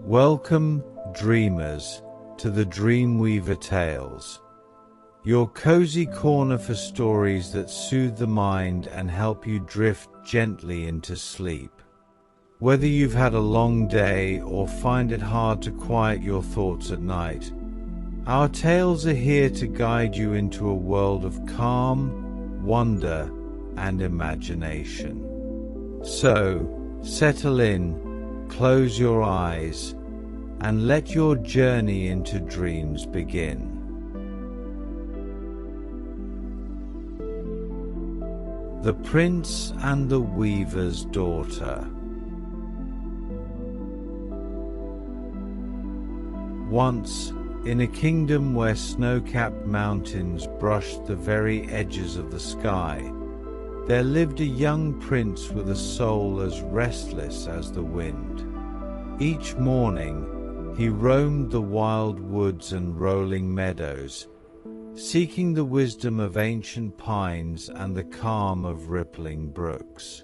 Welcome, dreamers, to the Dreamweaver Tales, your cozy corner for stories that soothe the mind and help you drift gently into sleep. Whether you've had a long day or find it hard to quiet your thoughts at night, our tales are here to guide you into a world of calm, wonder, and imagination. So, settle in, close your eyes, and let your journey into dreams begin. The Prince and the Weaver's Daughter. Once, in a kingdom where snow-capped mountains brushed the very edges of the sky, there lived a young prince with a soul as restless as the wind. Each morning, he roamed the wild woods and rolling meadows, seeking the wisdom of ancient pines and the calm of rippling brooks.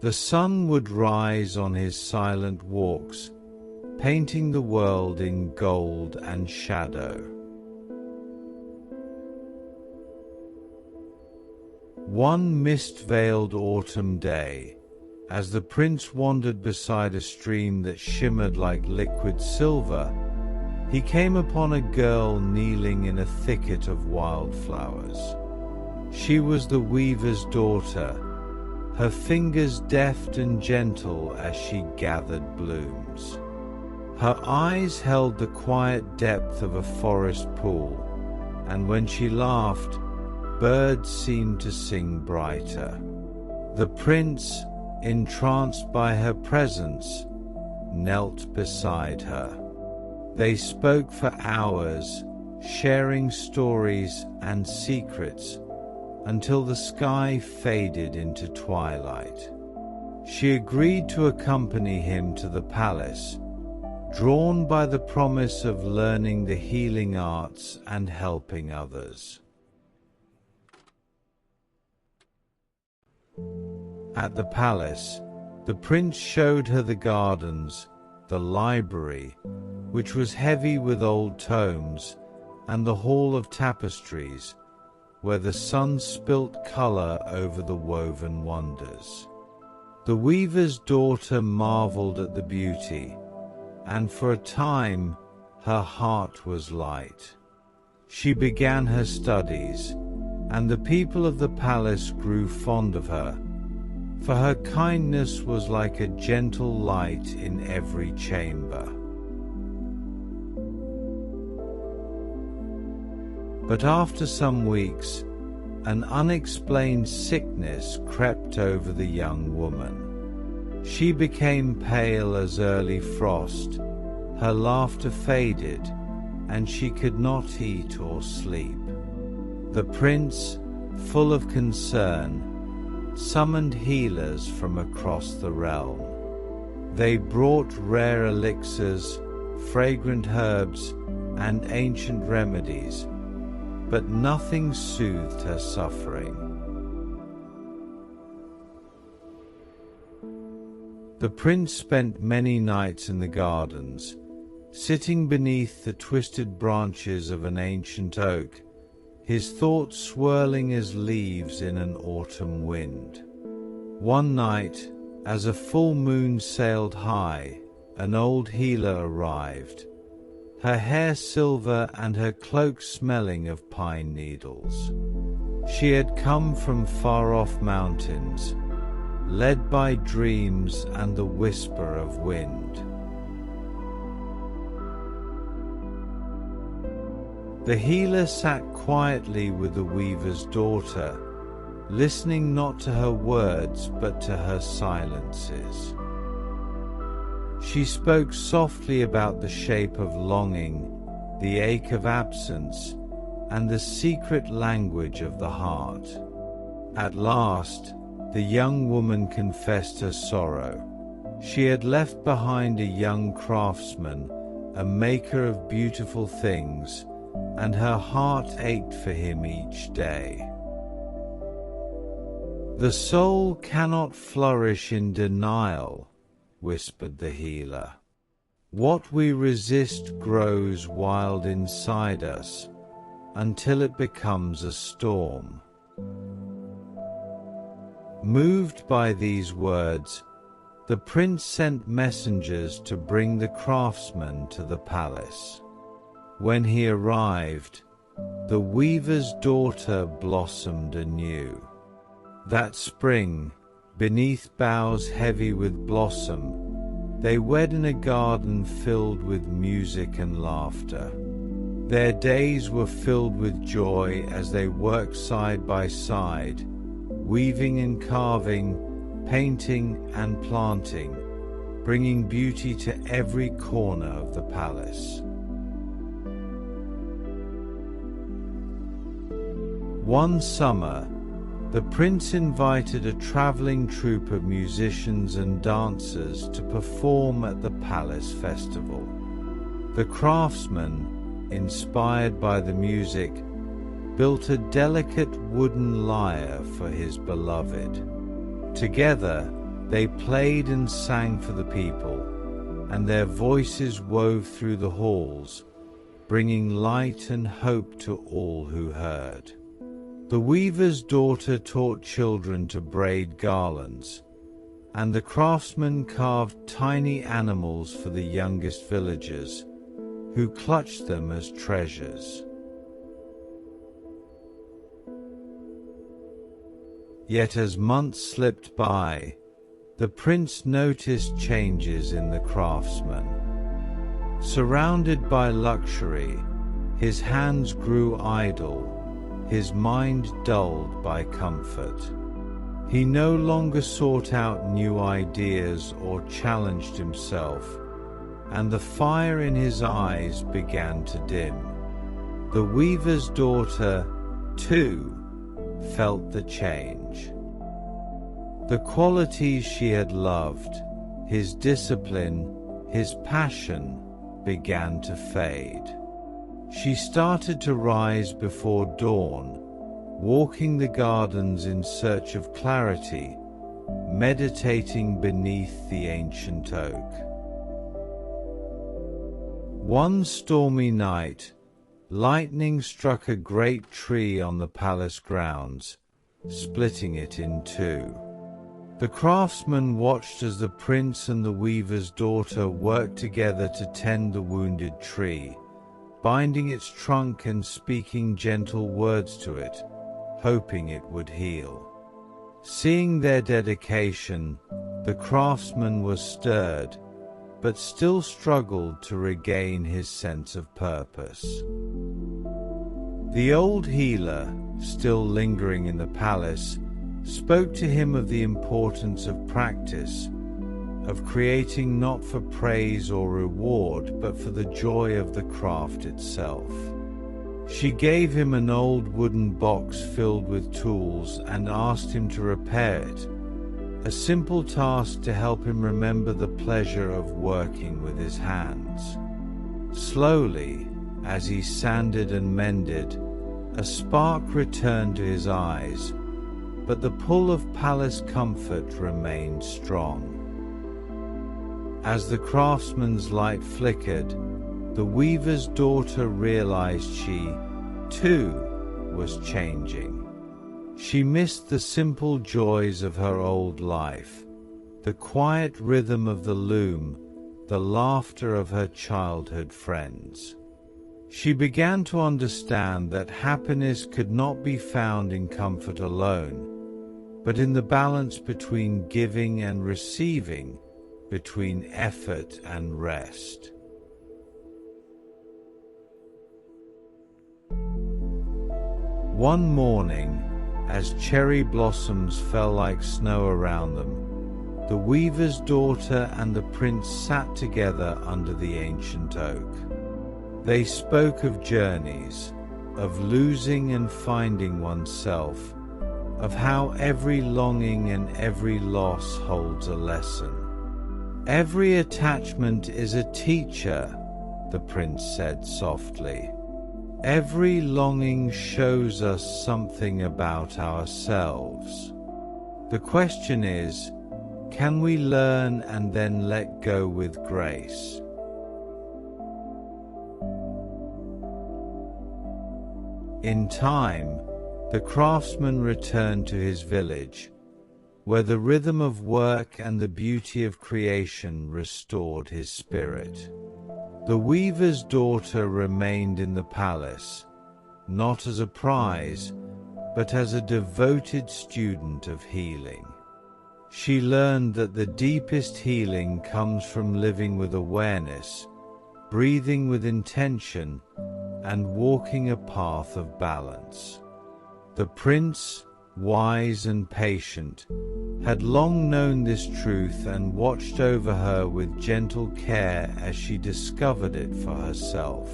The sun would rise on his silent walks, painting the world in gold and shadow. One mist-veiled autumn day, as the prince wandered beside a stream that shimmered like liquid silver, he came upon a girl kneeling in a thicket of wildflowers. She was the weaver's daughter, her fingers deft and gentle as she gathered blooms. Her eyes held the quiet depth of a forest pool, and when she laughed, birds seemed to sing brighter. The prince, entranced by her presence, knelt beside her. They spoke for hours, sharing stories and secrets, until the sky faded into twilight. She agreed to accompany him to the palace, drawn by the promise of learning the healing arts and helping others. At the palace, the prince showed her the gardens, the library, which was heavy with old tomes, and the hall of tapestries, where the sun spilt color over the woven wonders. The weaver's daughter marveled at the beauty, and for a time her heart was light. She began her studies, and the people of the palace grew fond of her, for her kindness was like a gentle light in every chamber. But after some weeks, an unexplained sickness crept over the young woman. She became pale as early frost, her laughter faded, and she could not eat or sleep. The prince, full of concern, summoned healers from across the realm. They brought rare elixirs, fragrant herbs, and ancient remedies, but nothing soothed her suffering. The prince spent many nights in the gardens, sitting beneath the twisted branches of an ancient oak, his thoughts swirling as leaves in an autumn wind. One night, as a full moon sailed high, an old healer arrived, her hair silver and her cloak smelling of pine needles. She had come from far-off mountains, led by dreams and the whisper of wind. The healer sat quietly with the weaver's daughter, listening not to her words but to her silences. She spoke softly about the shape of longing, the ache of absence, and the secret language of the heart. At last, the young woman confessed her sorrow. She had left behind a young craftsman, a maker of beautiful things, and her heart ached for him each day. The soul cannot flourish in denial, whispered the healer. What we resist grows wild inside us until it becomes a storm. Moved by these words, the prince sent messengers to bring the craftsman to the palace. When he arrived, the weaver's daughter blossomed anew. That spring, beneath boughs heavy with blossom, they wed in a garden filled with music and laughter. Their days were filled with joy as they worked side by side, weaving and carving, painting and planting, bringing beauty to every corner of the palace. One summer, the prince invited a traveling troupe of musicians and dancers to perform at the palace festival. The craftsman, inspired by the music, built a delicate wooden lyre for his beloved. Together, they played and sang for the people, and their voices wove through the halls, bringing light and hope to all who heard. The weaver's daughter taught children to braid garlands, and the craftsman carved tiny animals for the youngest villagers, who clutched them as treasures. Yet as months slipped by, the prince noticed changes in the craftsman. Surrounded by luxury, his hands grew idle, his mind dulled by comfort. He no longer sought out new ideas or challenged himself, and the fire in his eyes began to dim. The weaver's daughter, too, felt the change. The qualities she had loved, his discipline, his passion, began to fade. She started to rise before dawn, walking the gardens in search of clarity, meditating beneath the ancient oak. One stormy night, lightning struck a great tree on the palace grounds, splitting it in two. The craftsman watched as the prince and the weaver's daughter worked together to tend the wounded tree, binding its trunk and speaking gentle words to it, hoping it would heal. Seeing their dedication, the craftsman was stirred, but still struggled to regain his sense of purpose. The old healer, still lingering in the palace, spoke to him of the importance of practice, of creating not for praise or reward, but for the joy of the craft itself. She gave him an old wooden box filled with tools and asked him to repair it, a simple task to help him remember the pleasure of working with his hands. Slowly, as he sanded and mended, a spark returned to his eyes, but the pull of palace comfort remained strong. As the craftsman's light flickered, the weaver's daughter realized she, too, was changing. She missed the simple joys of her old life, the quiet rhythm of the loom, the laughter of her childhood friends. She began to understand that happiness could not be found in comfort alone, but in the balance between giving and receiving, between effort and rest. One morning, as cherry blossoms fell like snow around them, the weaver's daughter and the prince sat together under the ancient oak. They spoke of journeys, of losing and finding oneself, of how every longing and every loss holds a lesson. Every attachment is a teacher, the prince said softly. Every longing shows us something about ourselves. The question is, can we learn and then let go with grace? In time, the craftsman returned to his village, where the rhythm of work and the beauty of creation restored his spirit. The weaver's daughter remained in the palace, not as a prize, but as a devoted student of healing. She learned that the deepest healing comes from living with awareness, breathing with intention, and walking a path of balance. The prince, wise and patient, had long known this truth and watched over her with gentle care as she discovered it for herself.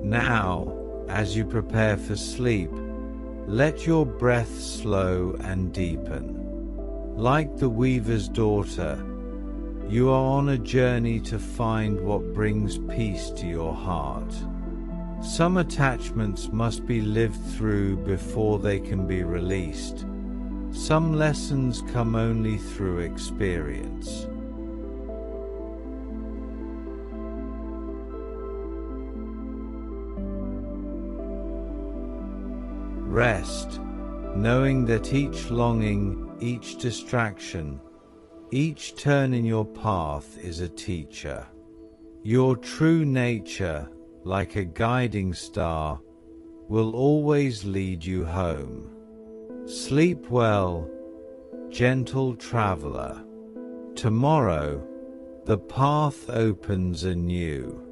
Now, as you prepare for sleep, let your breath slow and deepen. Like the weaver's daughter, you are on a journey to find what brings peace to your heart. Some attachments must be lived through before they can be released. Some lessons come only through experience. Rest, knowing that each longing, each distraction, each turn in your path is a teacher. Your true nature, like a guiding star, will always lead you home. Sleep well, gentle traveler. Tomorrow, the path opens anew.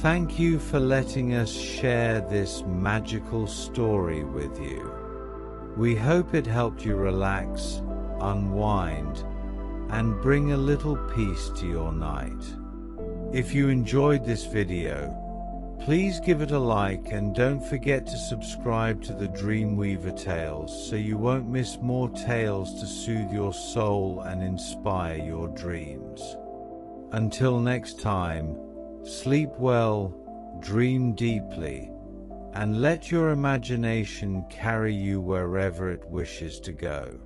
Thank you for letting us share this magical story with you. We hope it helped you relax, unwind, and bring a little peace to your night. If you enjoyed this video, please give it a like and don't forget to subscribe to the Dreamweaver Tales so you won't miss more tales to soothe your soul and inspire your dreams. Until next time, sleep well, dream deeply, and let your imagination carry you wherever it wishes to go.